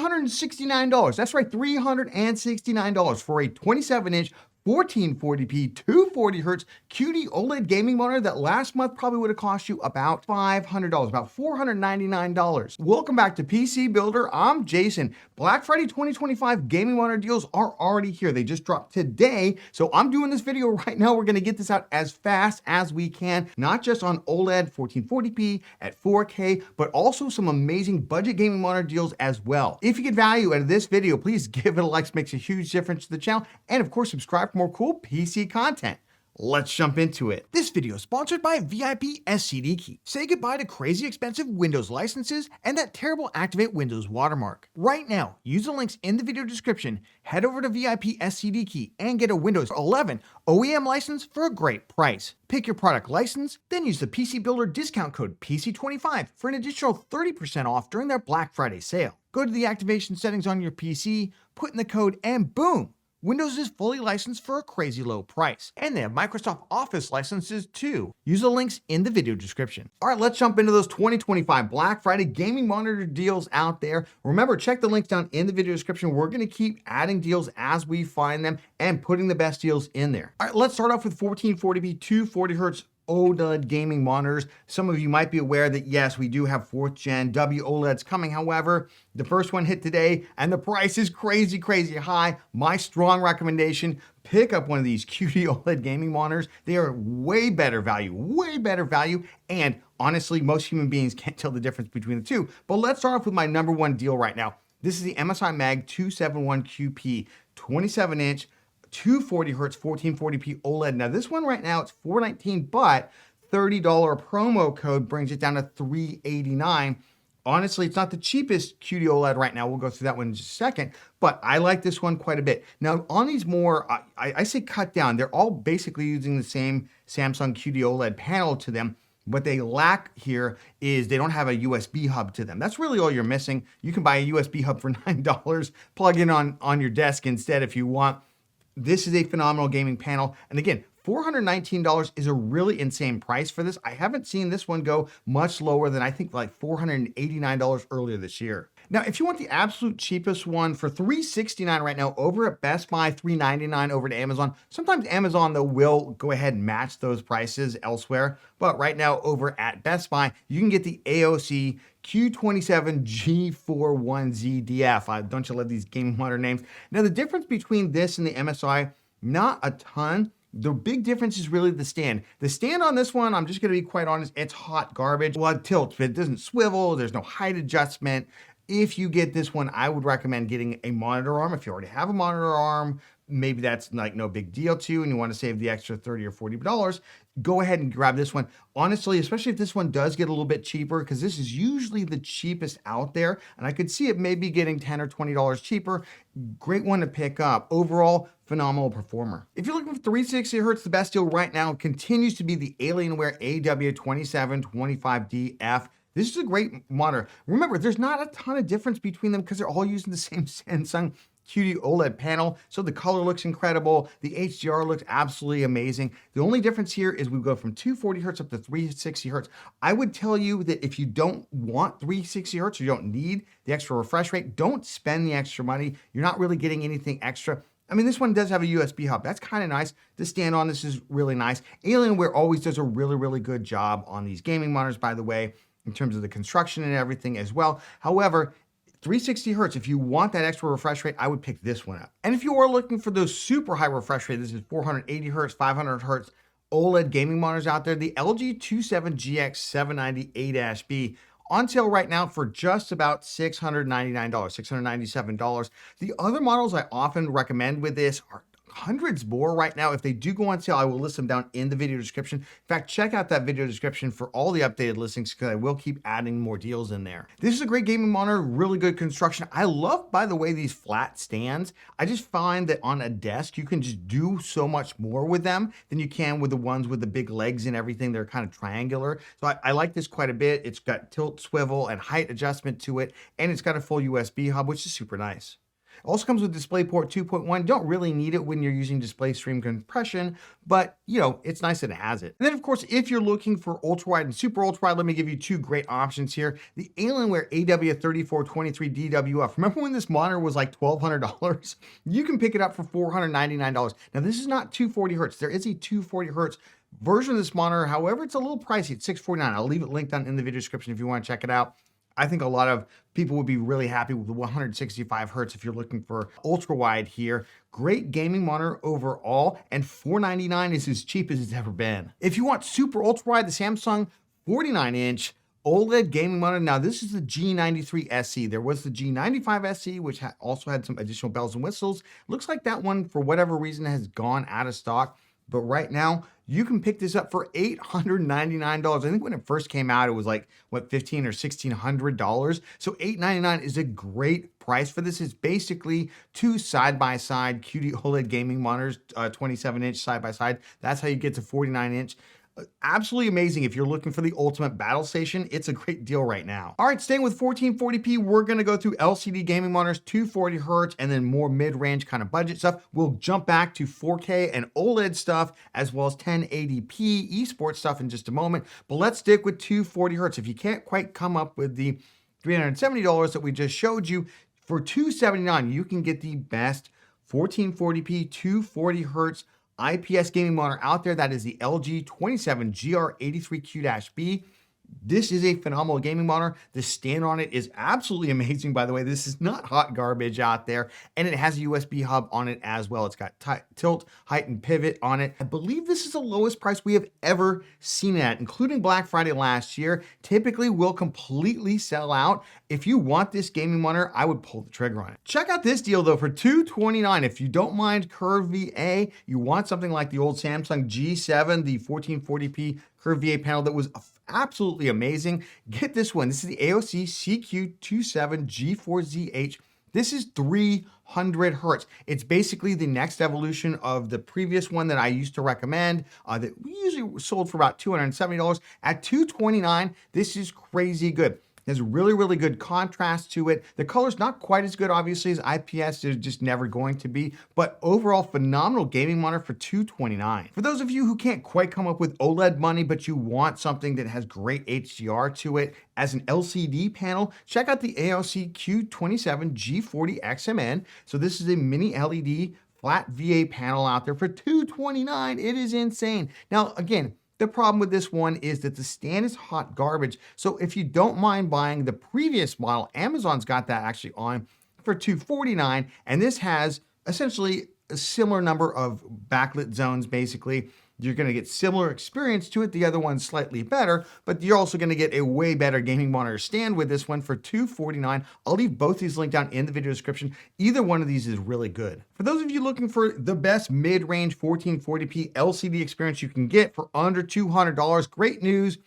$369. That's right, $369 for a 27-inch 1440p 240Hz QD OLED gaming monitor that last month probably would have cost you about $500, about $499. Welcome back to PC Builder. I'm Jason. Black Friday 2025 gaming monitor deals are already here. They just dropped today. So I'm doing this video right now. We're going to get this out as fast as we can, not just on OLED 1440p at 4K, but also some amazing budget gaming monitor deals as well. If you get value out of this video, please give it a like. It makes a huge difference to the channel. And of course, subscribe for more cool PC content. Let's jump into it. This video is sponsored by VIP SCD Key. Say goodbye to crazy expensive Windows licenses and that terrible Activate Windows watermark. Right now, use the links in the video description, head over to VIP SCD Key and get a Windows 11 OEM license for a great price. Pick your product license, then use the PC Builder discount code PC25 for an additional 30% off during their Black Friday sale. Go to the activation settings on your PC, put in the code, and boom! Windows is fully licensed for a crazy low price. And they have Microsoft Office licenses too. Use the links in the video description. All right, let's jump into those 2025 Black Friday gaming monitor deals out there. Remember, check the links down in the video description. We're gonna keep adding deals as we find them and putting the best deals in there. All right, let's start off with 1440p 240Hz OLED gaming monitors. Some of you might be aware that yes, we do have 4th gen W OLEDs coming. However, the first one hit today and the price is crazy high. My strong recommendation, pick up one of these QD OLED gaming monitors. They are way better value. And honestly, most human beings can't tell the difference between the two. But let's start off with my number one deal right now. This is the MSI Mag 271QP 27-inch 240Hz 1440p OLED. Now this one right now it's $419, but $30 promo code brings it down to $389. Honestly, it's not the cheapest QD OLED right now. We'll go through that one in just a second, but I like this one quite a bit. Now on these more, I say cut down, they're all basically using the same Samsung QD OLED panel to them. What they lack here is they don't have a USB hub to them. That's really all you're missing. You can buy a USB hub for $9, plug in on your desk instead if you want. This is a phenomenal gaming panel. And again, $419 is a really insane price for this. I haven't seen this one go much lower than I think like $489 earlier this year. Now, if you want the absolute cheapest one for $369 right now over at Best Buy, $399 over to Amazon. Sometimes Amazon though will go ahead and match those prices elsewhere. But right now over at Best Buy, you can get the AOC Q27G41ZDF. Don't you love these gaming monitor names? Now, the difference between this and the MSI, not a ton. The big difference is really the stand. The stand on this one, I'm just gonna be quite honest, it's hot garbage. Well, it tilts, but it doesn't swivel. There's no height adjustment. If you get this one, I would recommend getting a monitor arm. If you already have a monitor arm, maybe that's like no big deal to you and you want to save the extra $30 or $40, go ahead and grab this one. Honestly, especially if this one does get a little bit cheaper, because this is usually the cheapest out there, and I could see it maybe getting $10 or $20 cheaper. Great one to pick up. Overall, phenomenal performer. If you're looking for 360 Hz, the best deal right now continues to be the Alienware AW2725DF. This is a great monitor. Remember, there's not a ton of difference between them because they're all using the same Samsung QD OLED panel. So the color looks incredible. The HDR looks absolutely amazing. The only difference here is we go from 240 Hz up to 360 Hz. I would tell you that if you don't want 360 Hz, or you don't need the extra refresh rate, don't spend the extra money. You're not really getting anything extra. I mean, this one does have a USB hub. That's kind of nice. The stand on this is really nice. Alienware always does a really good job on these gaming monitors, by the way, in terms of the construction and everything as well. However, 360 Hz, if you want that extra refresh rate, I would pick this one up. And if you are looking for those super high refresh rate, this is 480 Hz, 500 Hz OLED gaming monitors out there, the LG 27GX790A-B on sale right now for just about $699, $697. The other models I often recommend with this are hundreds more right now. If they do go on sale, I will list them down in the video description. In fact, check out that video description for all the updated listings because I will keep adding more deals in there. This is a great gaming monitor, really good construction. I love, by the way, these flat stands. I just find that on a desk, you can just do so much more with them than you can with the ones with the big legs and everything. They're kind of triangular. So I like this quite a bit. It's got tilt, swivel, and height adjustment to it, and it's got a full USB hub, which is super nice. Also comes with DisplayPort 2.1. Don't really need it when you're using display stream compression, but it's nice that it has it. And then of course, if you're looking for ultrawide and super ultrawide, let me give you two great options here. The Alienware AW3423 DWF. Remember when this monitor was like $1,200? You can pick it up for $499. Now this is not 240 hertz. There is a 240 hertz version of this monitor. However, it's a little pricey at $649. I'll leave it linked down in the video description if you want to check it out. I think a lot of people would be really happy with the 165 hertz if you're looking for ultra wide here. Great gaming monitor overall, and $499 is as cheap as it's ever been. If you want super ultra wide, the Samsung 49-inch OLED gaming monitor. Now this is the G93 SE. There was the G95 SE, which also had some additional bells and whistles. Looks like that one, for whatever reason, has gone out of stock. But right now, you can pick this up for $899. I think when it first came out, it was like, what, $1,500 or $1,600? So $899 is a great price for this. It's basically two side-by-side QD OLED gaming monitors, 27-inch side-by-side. That's how you get to 49-inch. Absolutely amazing. If you're looking for the ultimate battle station, it's a great deal right now. All right, staying with 1440p, we're going to go through LCD gaming monitors, 240 hertz, and then more mid-range kind of budget stuff. We'll jump back to 4K and OLED stuff, as well as 1080p esports stuff in just a moment. But let's stick with 240 hertz. If you can't quite come up with the $370 that we just showed you, for $279, you can get the best 1440p 240 hertz IPS gaming monitor out there. That is the LG 27GR83Q-B. This is a phenomenal gaming monitor. The stand on it is absolutely amazing, by the way. This is not hot garbage out there. And it has a USB hub on it as well. It's got tilt, height, and pivot on it. I believe this is the lowest price we have ever seen it at, including Black Friday last year. Typically will completely sell out. If you want this gaming monitor, I would pull the trigger on it. Check out this deal though for $229. If you don't mind curved VA, you want something like the old Samsung G7, the 1440p curved VA panel that was absolutely amazing. Get this one. This is the AOC CQ27G4ZH. This is 300 hertz. It's basically the next evolution of the previous one that I used to recommend that we usually sold for about $270. At $229, this is crazy good. There's really, really good contrast to it. The color's not quite as good, obviously, as IPS. They're just never going to be. But overall, phenomenal gaming monitor for $229. For those of you who can't quite come up with OLED money, but you want something that has great HDR to it as an LCD panel, check out the AOC Q27G40XMN. So this is a mini LED flat VA panel out there for $229. It is insane. Now, again, the problem with this one is that the stand is hot garbage. So if you don't mind buying the previous model, Amazon's got that actually on for $249. And this has essentially a similar number of backlit zones, basically. You're going to get similar experience to it. The other one's slightly better, but you're also going to get a way better gaming monitor stand with this one for $249. I'll leave both these linked down in the video description. Either one of these is really good. For those of you looking for the best mid-range 1440p LCD experience you can get for under $200, great news.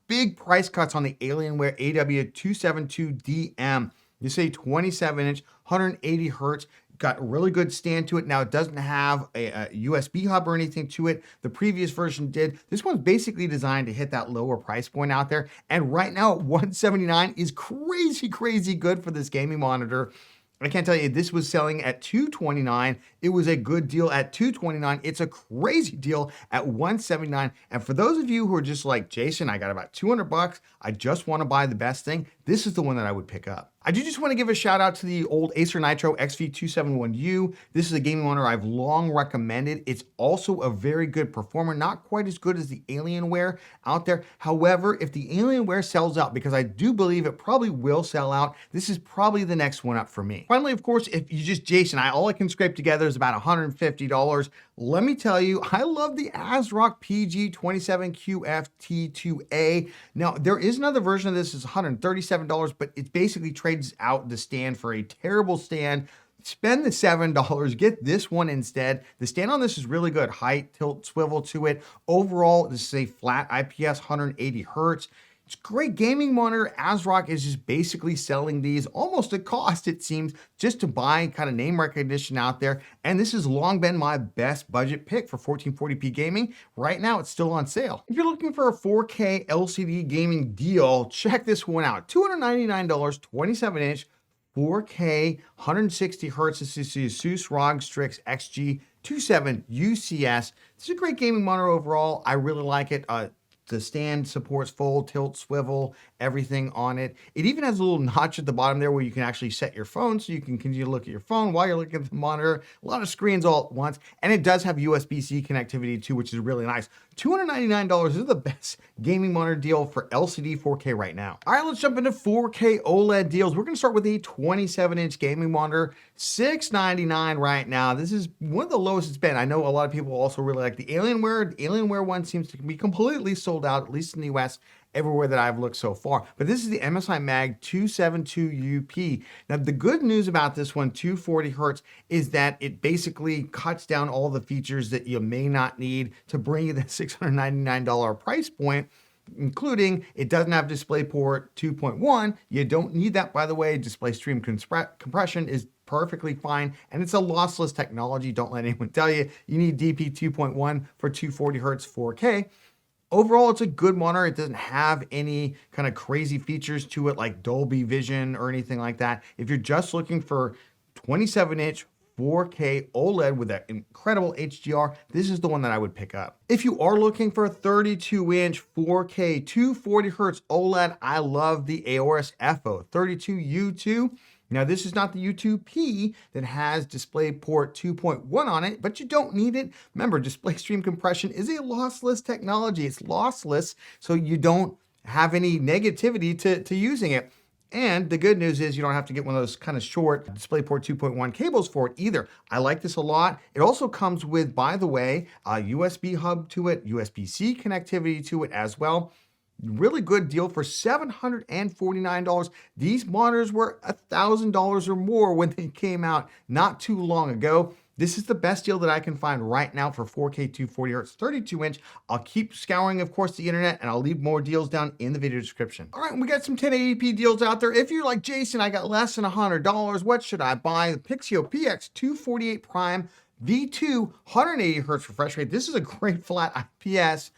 Big price cuts on the Alienware AW272DM. You say 27-inch, 180 hertz. Got a really good stand to it. Now, it doesn't have a USB hub or anything to it. The previous version did. This one's basically designed to hit that lower price point out there. And right now, $179 is crazy, crazy good for this gaming monitor. I can't tell you, this was selling at $229. It was a good deal at $229. It's a crazy deal at $179. And for those of you who are just like, Jason, I got about $200. I just want to buy the best thing. This is the one that I would pick up. I do just want to give a shout out to the old Acer Nitro XV271U. This is a gaming monitor I've long recommended. It's also a very good performer, not quite as good as the Alienware out there. However, if the Alienware sells out, because I do believe it probably will sell out, this is probably the next one up for me. Finally, of course, if you just, Jason, all I can scrape together is about $150. Let me tell you, I love the ASRock PG27QFT2A. Now, there is another version of this, it's $137, but it basically trades out the stand for a terrible stand. Spend the $7, get this one instead. The stand on this is really good. Height, tilt, swivel to it. Overall, this is a flat IPS 180 hertz. It's a great gaming monitor. ASRock is just basically selling these almost at cost, it seems, just to buy kind of name recognition out there. And this has long been my best budget pick for 1440p gaming. Right now, it's still on sale. If you're looking for a 4K LCD gaming deal, check this one out. $299, 27-inch, 4K, 160 hertz. This is the Asus ROG Strix XG27 UCS. This is a great gaming monitor overall. I really like it. The stand supports fold, tilt, swivel, everything on it. It even has a little notch at the bottom there where you can actually set your phone so you can continue to look at your phone while you're looking at the monitor. A lot of screens all at once. And it does have USB-C connectivity too, which is really nice. $299 is the best gaming monitor deal for LCD 4K right now. All right, let's jump into 4K OLED deals. We're gonna start with a 27-inch gaming monitor, $699 right now. This is one of the lowest it's been. I know a lot of people also really like the Alienware. The Alienware one seems to be completely sold out, at least in the US, everywhere that I've looked so far. But this is the MSI Mag 272UP. Now, the good news about this one, 240 hertz, is that it basically cuts down all the features that you may not need to bring you the $699 price point, including it doesn't have DisplayPort 2.1. You don't need that, by the way. Display stream compression is perfectly fine, and it's a lossless technology. Don't let anyone tell you you need DP 2.1 for 240 hertz 4K. Overall, it's a good monitor. It doesn't have any kind of crazy features to it like Dolby Vision or anything like that. If you're just looking for 27-inch 4K OLED with that incredible HDR, this is the one that I would pick up. If you are looking for a 32-inch 4K 240 hertz OLED, I love the Aorus Evo 32U2. Now, this is not the U2P that has DisplayPort 2.1 on it, but you don't need it. Remember, display stream compression is a lossless technology. It's lossless, so you don't have any negativity to using it. And the good news is you don't have to get one of those kind of short DisplayPort 2.1 cables for it either. I like this a lot. It also comes with, by the way, a USB hub to it, USB-C connectivity to it as well. Really good deal for $749. These monitors were $1,000 or more when they came out not too long ago. This is the best deal that I can find right now for 4K 240 hertz 32-inch. I'll keep scouring, of course, the internet, and I'll leave more deals down in the video description. All right, we got some 1080p deals out there. If you're like, Jason, I got less than $100, what should I buy? The Pixio PX 248 Prime V2 180 hertz refresh rate. This is a great flat IPS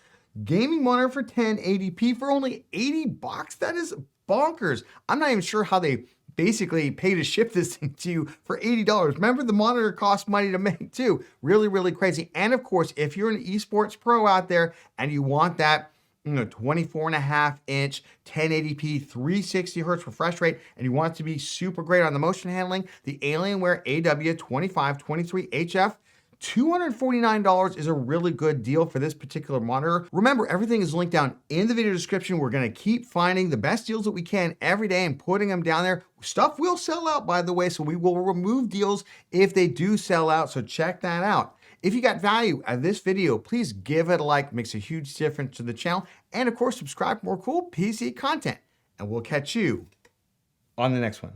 gaming monitor for 1080p for only $80. That is bonkers. I'm not even sure how they basically pay to ship this thing to you for $80. Remember, the monitor costs money to make too. Really, really crazy. And of course, if you're an esports pro out there and you want that 24.5-inch 1080p 360 hertz refresh rate, and you want it to be super great on the motion handling, the Alienware AW2523HF $249 is a really good deal for this particular monitor. Remember, everything is linked down in the video description. We're going to keep finding the best deals that we can every day and putting them down there. Stuff will sell out, by the way, so we will remove deals if they do sell out, so check that out. If you got value out of this video, please give it a like. It makes a huge difference to the channel. And of course, subscribe for more cool PC content. And we'll catch you on the next one.